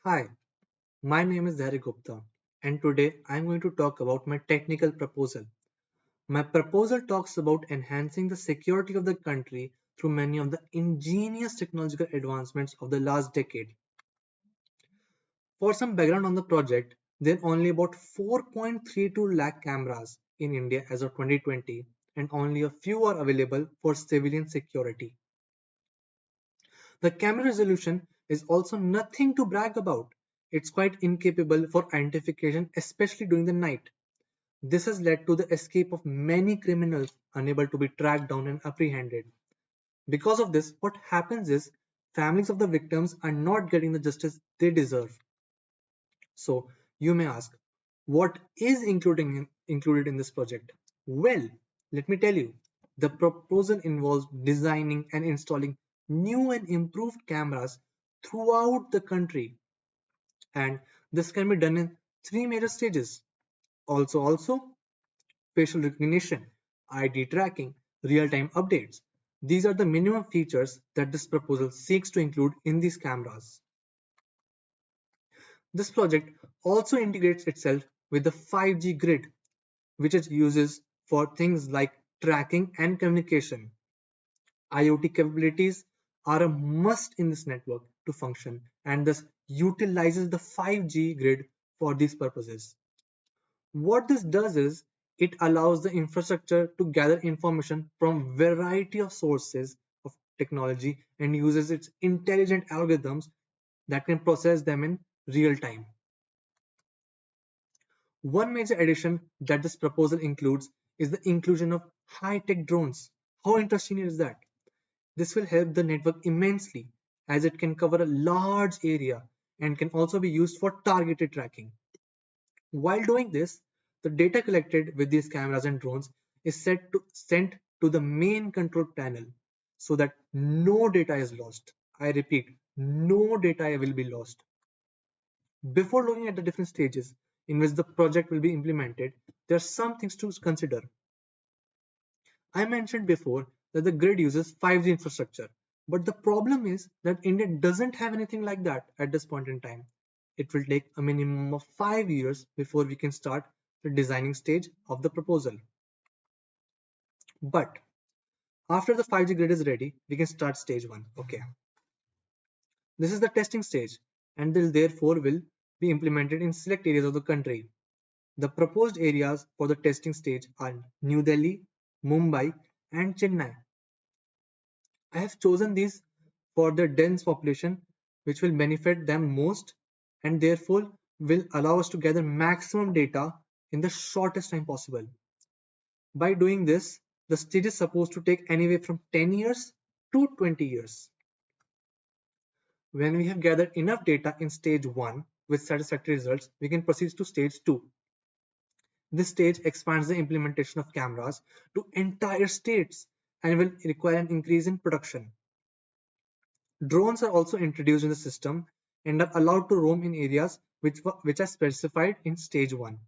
Hi, my name is Dhari Gupta, and today I'm going to talk about my technical proposal. My proposal talks about enhancing the security of the country through many of the ingenious technological advancements of the last decade. For some background on the project, there are only about 4.32 lakh cameras in India as of 2020, and only a few are available for civilian security. The camera resolution is also nothing to brag about. It's quite incapable for identification, especially during the night. This has led to the escape of many criminals unable to be tracked down and apprehended. Because of this, what happens is families of the victims are not getting the justice they deserve. So, you may ask, what is included in this project? Well, let me tell you, the proposal involves designing and installing new and improved cameras throughout the country, and this can be done in three major stages. Also, facial recognition, ID tracking, real-time updates. These are the minimum features that this proposal seeks to include in these cameras. This project also integrates itself with the 5G grid, which it uses for things like tracking and communication. IoT capabilities are a must in this network to function and thus utilizes the 5G grid for these purposes. What this does is it allows the infrastructure to gather information from variety of sources of technology and uses its intelligent algorithms that can process them in real time. One major addition that this proposal includes is the inclusion of high-tech drones. How interesting is that? This will help the network immensely as it can cover a large area and can also be used for targeted tracking. While doing this, the data collected with these cameras and drones is sent to the main control panel so that no data is lost. I repeat, no data will be lost. Before looking at the different stages in which the project will be implemented, there are some things to consider. I mentioned before that the grid uses 5G infrastructure, but the problem is that India doesn't have anything like that at this point in time. It will take a minimum of 5 years before we can start the designing stage of the proposal. But after the 5G grid is ready, we can start stage 1. Okay, this is the testing stage and will therefore will be implemented in select areas of the country. The proposed areas for the testing stage are New Delhi, Mumbai, and Chennai. I have chosen these for the dense population which will benefit them most and therefore will allow us to gather maximum data in the shortest time possible. By doing this, the stage is supposed to take anywhere from 10 years to 20 years. When we have gathered enough data in stage 1 with satisfactory results, we can proceed to stage 2. This stage expands the implementation of cameras to entire states and will require an increase in production. Drones are also introduced in the system and are allowed to roam in areas which are specified in stage 1.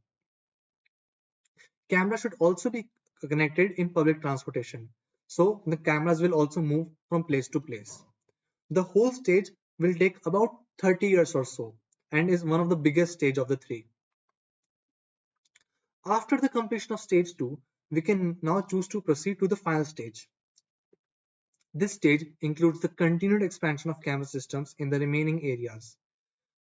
Cameras should also be connected in public transportation, so the cameras will also move from place to place. The whole stage will take about 30 years or so and is one of the biggest stage of the three. After the completion of stage 2, we can now choose to proceed to the final stage. This stage includes the continued expansion of camera systems in the remaining areas.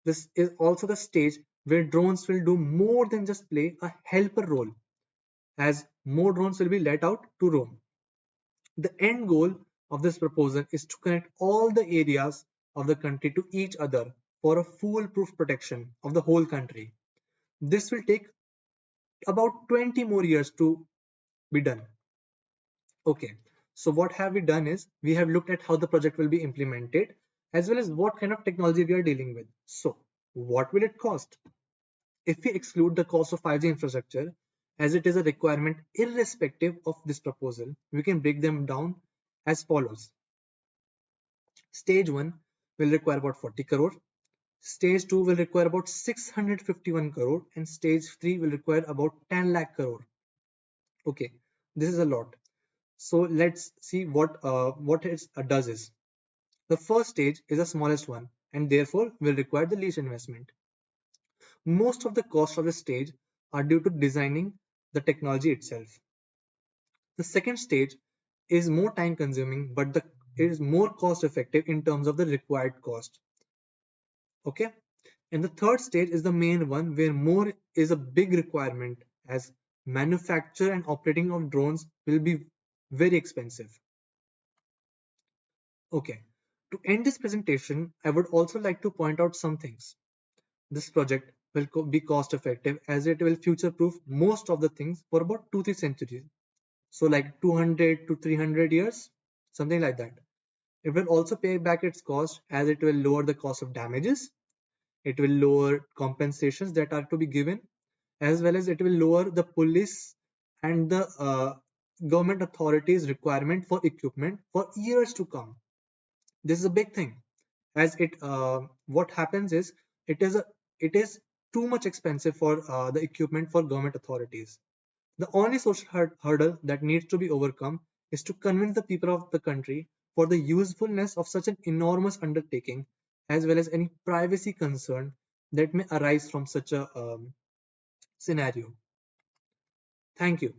This is also the stage where drones will do more than just play a helper role, as more drones will be let out to roam. The end goal of this proposal is to connect all the areas of the country to each other for a foolproof protection of the whole country. This will take about 20 more years to be done. Okay, so what have we done is we have looked at how the project will be implemented as well as what kind of technology we are dealing with. So, what will it cost? If we exclude the cost of 5G infrastructure, as it is a requirement irrespective of this proposal, we can break them down as follows. Stage 1 will require about 40 crore, stage 2 will require about 651 crore, and stage 3 will require about 10 lakh crore. Okay, this is a lot. So let's see what it does is. The first stage is the smallest one, and therefore will require the least investment. Most of the cost of the stage are due to designing the technology itself. The second stage is more time consuming, but it is more cost effective in terms of the required cost. Okay. And the third stage is the main one where more is a big requirement, as manufacture and operating of drones will be very expensive. Okay. To end this presentation, I would also like to point out some things. This project will be cost effective as it will future proof most of the things for about 2-3 centuries. So like 200 to 300 years, something like that. It will also pay back its cost as it will lower the cost of damages. It will lower compensations that are to be given, as well as it will lower the police and the government authorities requirement for equipment for years to come. This is a big thing, as it what happens is it is too much expensive for the equipment for government authorities. The only social hurdle that needs to be overcome is to convince the people of the country for the usefulness of such an enormous undertaking, as well as any privacy concern that may arise from such a scenario. Thank you.